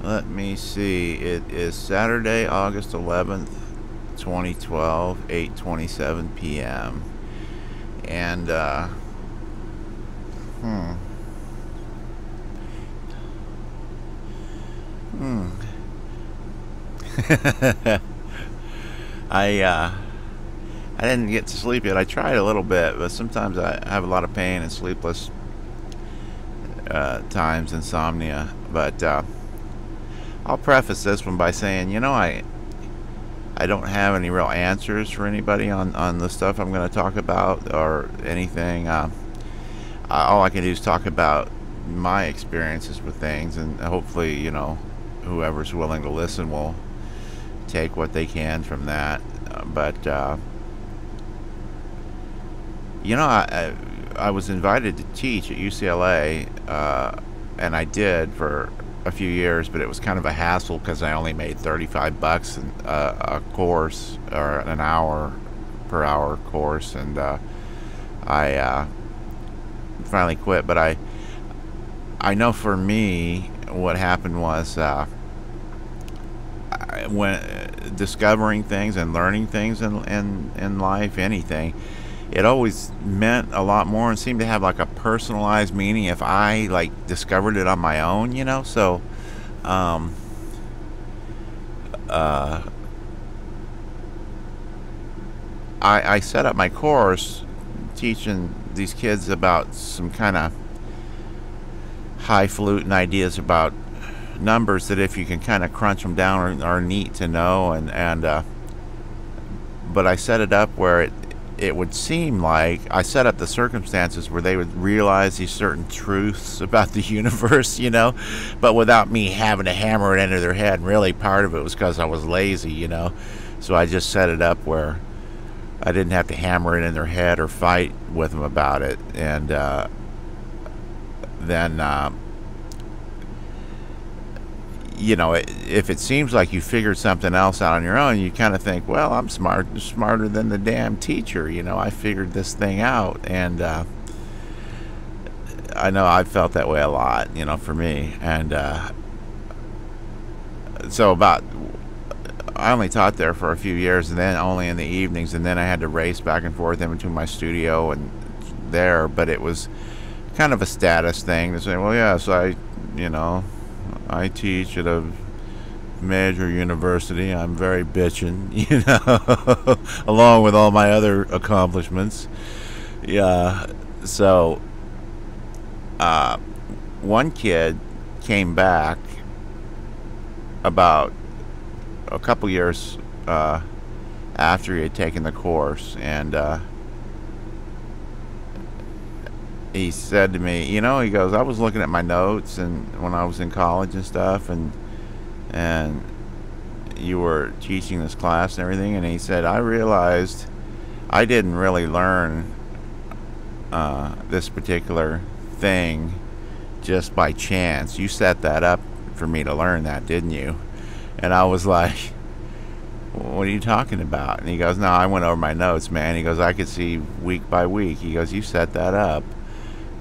Let me see. It is Saturday, August 11th, 2012, 8:27 p.m. And hmm. Hmm. I didn't get to sleep yet. I tried a little bit, but sometimes I have a lot of pain and sleepless times, insomnia. But I'll preface this one by saying, I don't have any real answers for anybody on the stuff I'm going to talk about or anything. All I can do is talk about my experiences with things, and hopefully, whoever's willing to listen will take what they can from that. But I was invited to teach at UCLA, and I did for a few years, but it was kind of a hassle because I only made $35 a course, or an hour per hour course, and I finally quit. But I know for me what happened was when discovering things and learning things in life, anything, it always meant a lot more and seemed to have like a personalized meaning if I like discovered it on my own, so I set up my course teaching these kids about some kind of highfalutin ideas about numbers that, if you can kind of crunch them down, are neat to know, and but I set it up where it would seem like I set up the circumstances where they would realize these certain truths about the universe, but without me having to hammer it into their head. And really, part of it was because I was lazy, so I just set it up where I didn't have to hammer it in their head or fight with them about it. And then if it seems like you figured something else out on your own, you kind of think, well, I'm smarter than the damn teacher. I figured this thing out. And I know I've felt that way a lot, for me. And so I only taught there for a few years, and then only in the evenings, and then I had to race back and forth in between my studio and there. But it was kind of a status thing to say, well, yes, I teach at a major university. I'm very bitchin', along with all my other accomplishments. Yeah. So, one kid came back about a couple years after he had taken the course, and he said to me, he goes, I was looking at my notes and when I was in college and stuff, and you were teaching this class and everything, and he said, I realized I didn't really learn this particular thing just by chance. You set that up for me to learn that, didn't you? And I was like, what are you talking about? And he goes, no, I went over my notes, man. He goes, I could see week by week. He goes, you set that up.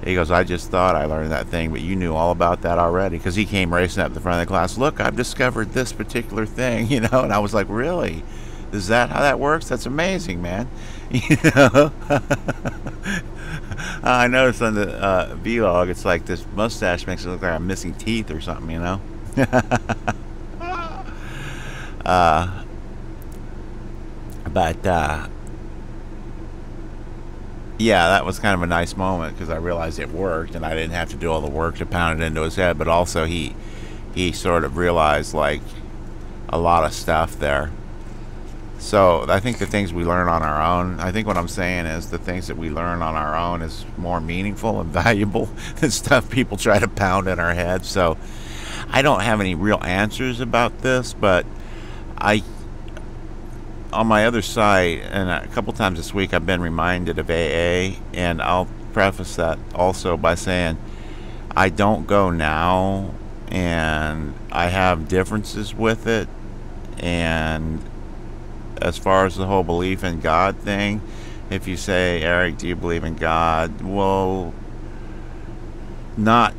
He goes, I just thought I learned that thing, but you knew all about that already. Because he came racing up the front of the class. Look, I've discovered this particular thing, And I was like, really? Is that how that works? That's amazing, man. I noticed on the vlog, it's like this mustache makes it look like I'm missing teeth or something, But yeah, that was kind of a nice moment because I realized it worked, and I didn't have to do all the work to pound it into his head. But also, he sort of realized like a lot of stuff there. So I think the things we learn on our own, I think what I'm saying is the things that we learn on our own is more meaningful and valuable than stuff people try to pound in our heads. So I don't have any real answers about this, but on my other site, and a couple times this week, I've been reminded of AA, and I'll preface that also by saying I don't go now, and I have differences with it. And as far as the whole belief in God thing, if you say, Eric, do you believe in God? Well, not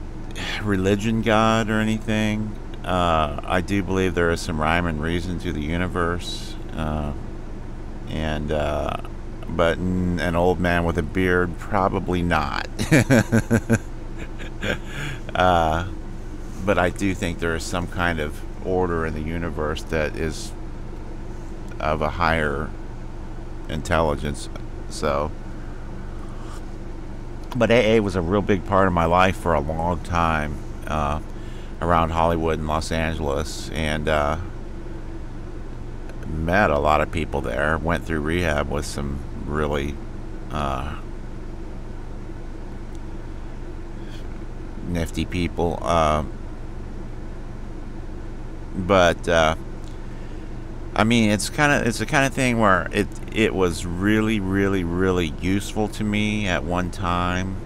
religion God or anything, I do believe there is some rhyme and reason to the universe, and but an old man with a beard, probably not. But I do think there is some kind of order in the universe that is of a higher intelligence. So, but AA was a real big part of my life for a long time, around Hollywood and Los Angeles, and met a lot of people there. Went through rehab with some really nifty people, but I mean, it's the kind of thing where it was really, really, really useful to me at one time,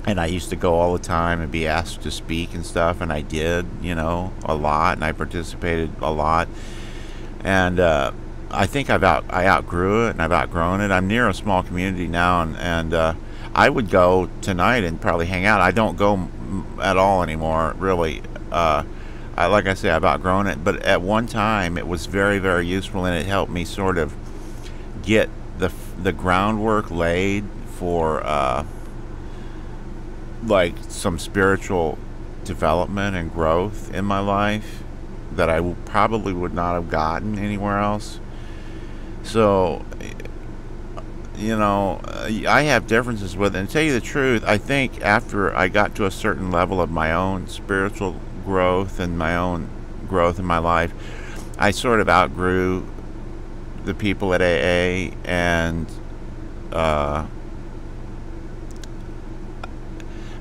and I used to go all the time and be asked to speak and stuff, and I did, a lot, and I participated a lot, and I think I outgrew it, and I've outgrown it. I'm near a small community now, and I would go tonight and probably hang out. I don't go at all anymore, really. Like I say, I've outgrown it, but at one time it was very, very useful, and it helped me sort of get the groundwork laid for like some spiritual development and growth in my life that I probably would not have gotten anywhere else. So, I have differences with it. And to tell you the truth, I think after I got to a certain level of my own spiritual growth and my own growth in my life, I sort of outgrew the people at AA, and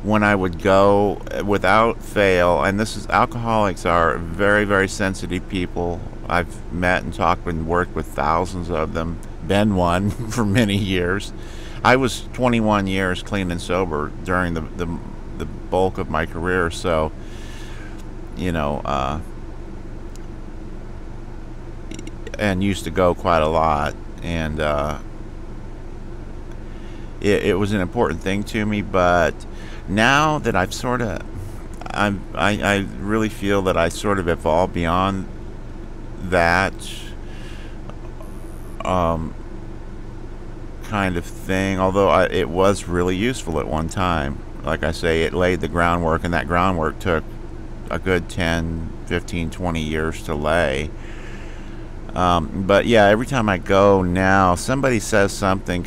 when I would go, without fail, and alcoholics are very, very sensitive people. I've met and talked and worked with thousands of them, been one for many years. I was 21 years clean and sober during the bulk of my career, so and used to go quite a lot, and it was an important thing to me. But now that I really feel that I sort of evolved beyond that kind of thing, although it was really useful at one time. Like I say, it laid the groundwork, and that groundwork took a good 10, 15, 20 years to lay. But yeah, every time I go now, somebody says something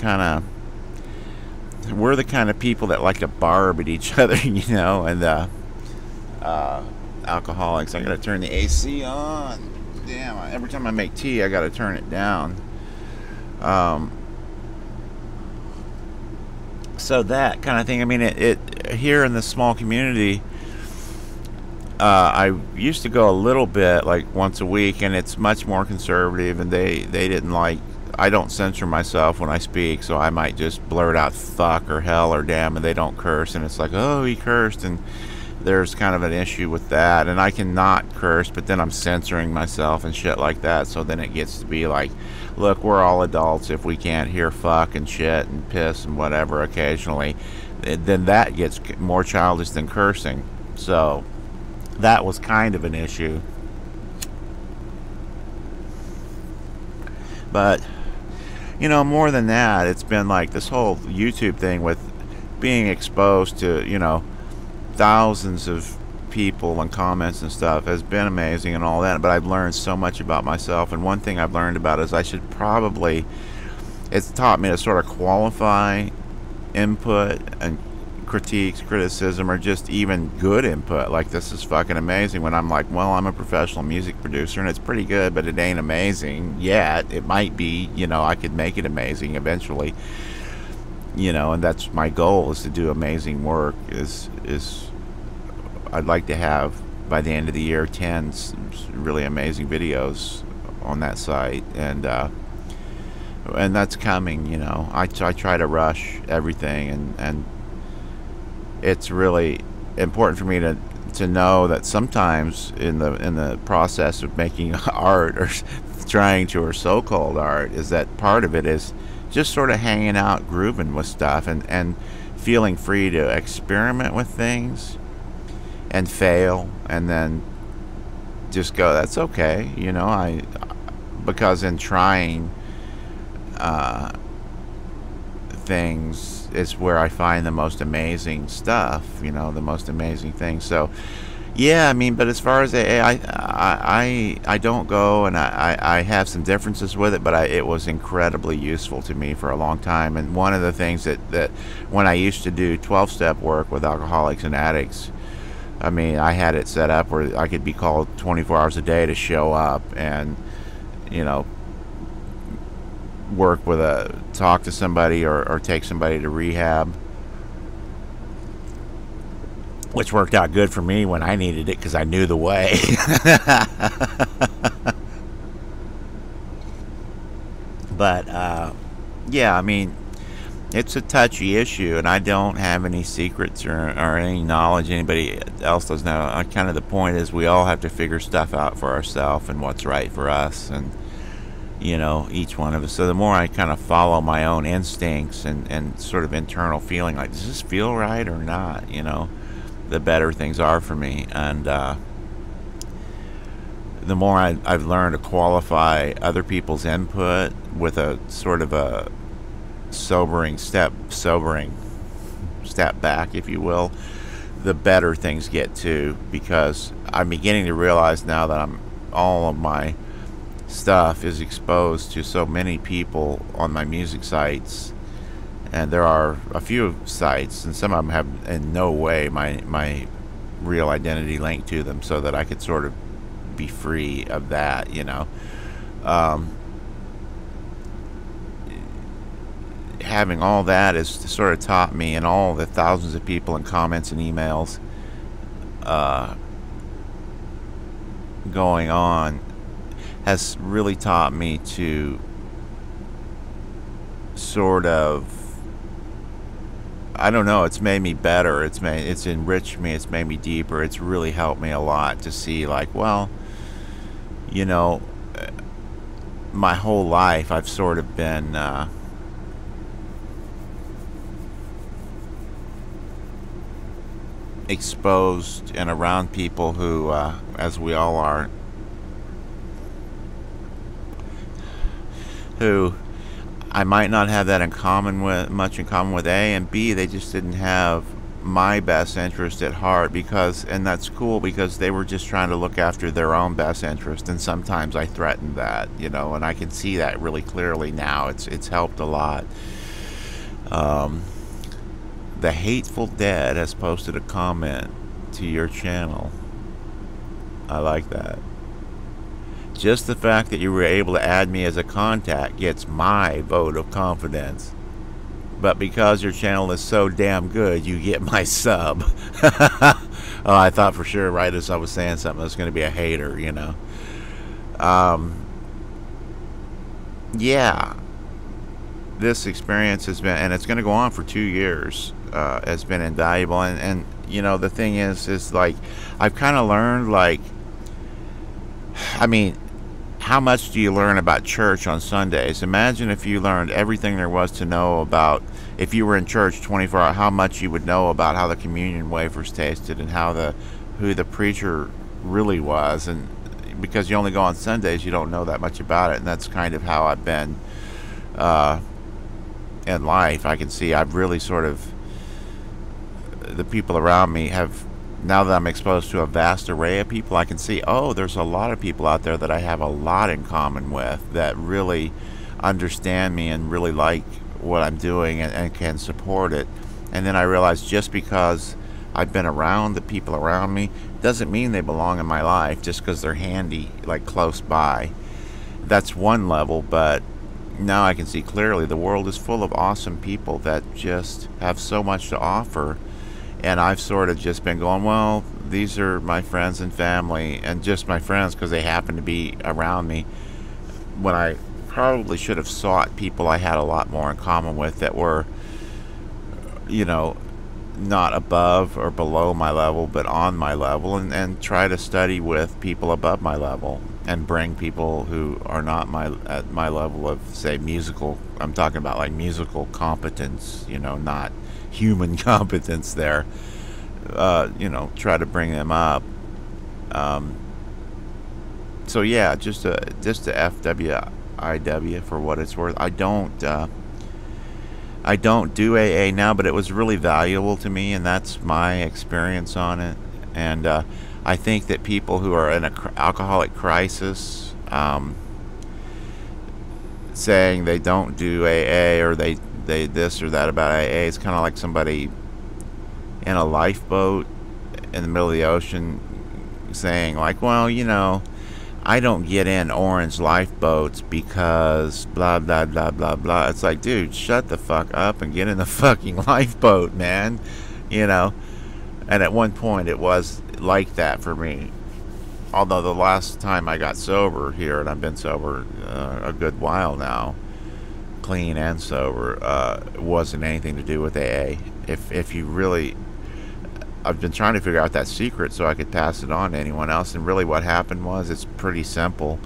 we're the kind of people that like to barb at each other, and alcoholics. I gotta turn the AC on. Damn, every time I make tea, I gotta turn it down. So that kind of thing. I mean, it here in this small community, I used to go a little bit, like once a week, and it's much more conservative, and they didn't like, I don't censor myself when I speak, so I might just blurt out fuck or hell or damn, and they don't curse, and it's like, oh, he cursed, and there's kind of an issue with that, and I can not curse, but then I'm censoring myself and shit like that, so then it gets to be like, look, we're all adults. If we can't hear fuck and shit and piss and whatever occasionally, then that gets more childish than cursing. So that was kind of an issue. But more than that, it's been like this whole YouTube thing with being exposed to thousands of people and comments and stuff has been amazing and all that, but I've learned so much about myself. And one thing I've learned about is it's taught me to sort of qualify input and critiques, criticism, or just even good input. Like, this is fucking amazing, when I'm like, well, I'm a professional music producer and it's pretty good, but it ain't amazing yet. It might be, I could make it amazing eventually, and that's my goal, is to do amazing work. Is I'd like to have, by the end of the year, 10 really amazing videos on that site, and that's coming. I try to rush everything, and it's really important for me to know that sometimes in the process of making art, or trying to, or so-called art, is that part of it is just sort of hanging out, grooving with stuff, and feeling free to experiment with things and fail, and then just go, that's okay, because in trying things is where I find the most amazing stuff, the most amazing things. So yeah, I mean, but as far as AA, I don't go, and I have some differences with it, but it was incredibly useful to me for a long time. And one of the things that when I used to do 12-step work with alcoholics and addicts, I mean, I had it set up where I could be called 24 hours a day to show up and, talk to somebody or take somebody to rehab, which worked out good for me when I needed it because I knew the way. But yeah, I mean, it's a touchy issue, and I don't have any secrets or any knowledge anybody else doesn't know. Kind of the point is we all have to figure stuff out for ourselves and what's right for us, and each one of us. So the more I kind of follow my own instincts and sort of internal feeling, like, does this feel right or not, the better things are for me. And the more I've learned to qualify other people's input with a sort of a sobering step back, if you will, the better things get too, because I'm beginning to realize now that all of my stuff is exposed to so many people on my music sites, and there are a few sites, and some of them have in no way my real identity linked to them, so that I could sort of be free of that, having all that has sort of taught me, and all the thousands of people in comments and emails going on has really taught me to sort of, I don't know, it's made me better, it's enriched me, it's made me deeper, it's really helped me a lot to see, like, well, my whole life I've sort of been exposed and around people who, as we all are, who I might not have that much in common with A, and B, they just didn't have my best interest at heart, and that's cool, because they were just trying to look after their own best interest, and sometimes I threatened that, and I can see that really clearly now. It's helped a lot. The Hateful Dead has posted a comment to your channel. I like that. Just the fact that you were able to add me as a contact gets my vote of confidence. But because your channel is so damn good, you get my sub. Oh, I thought for sure, right as I was saying something, I was going to be a hater, Yeah. This experience has been, and it's going to go on for 2 years, has been invaluable. And the thing is like, I've kind of learned, like, I mean, how much do you learn about church on Sundays? Imagine if you learned everything there was to know about, if you were in church 24 hours, how much you would know about how the communion wafers tasted, and who the preacher really was. And because you only go on Sundays, you don't know that much about it. And that's kind of how I've been in life. I can see I've really sort of, the people around me have, now that I'm exposed to a vast array of people, I can see, oh, there's a lot of people out there that I have a lot in common with, that really understand me and really like what I'm doing, and can support it. And then I realize, just because I've been around the people around me doesn't mean they belong in my life, just because they're handy, like close by. That's one level, but now I can see clearly the world is full of awesome people that just have so much to offer. And I've sort of just been going, well, these are my friends and family, and just my friends because they happen to be around me, when I probably should have sought people I had a lot more in common with, that were, not above or below my level, but on my level, and try to study with people above my level, and bring people who are not at my level of, say, musical, I'm talking about like musical competence, not human competence there, try to bring them up. So yeah, just a FWIW for what it's worth. I don't do AA now, but it was really valuable to me, and that's my experience on it. And I think that people who are in a alcoholic crisis, saying they don't do AA, or they this or that about AA, it's kind of like somebody in a lifeboat in the middle of the ocean saying like, well, I don't get in orange lifeboats because blah blah blah blah blah. It's like, dude, shut the fuck up and get in the fucking lifeboat, man. You know. And at one point it was like that for me. Although the last time I got sober here, and I've been sober a good while now, clean and sober, it wasn't anything to do with AA. If you really, I've been trying to figure out that secret so I could pass it on to anyone else, and really what happened was, it's pretty simple.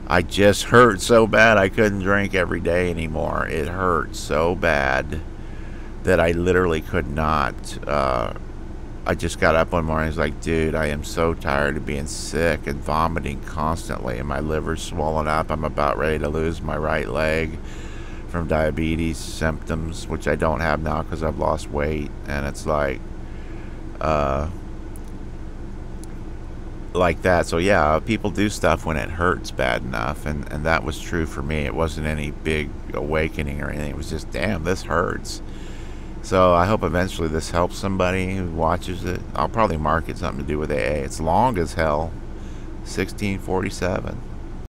I just hurt so bad I couldn't drink every day anymore. It hurt so bad that I literally could not. I just got up one morning and was like, dude, I am so tired of being sick and vomiting constantly, and my liver's swollen up. I'm about ready to lose my right leg from diabetes symptoms, which I don't have now because I've lost weight. And it's like that. So yeah, people do stuff when it hurts bad enough, and that was true for me. It wasn't any big awakening or anything. It was just, damn, this hurts. So I hope eventually this helps somebody who watches it. I'll probably market something to do with AA. It's long as hell. 1647.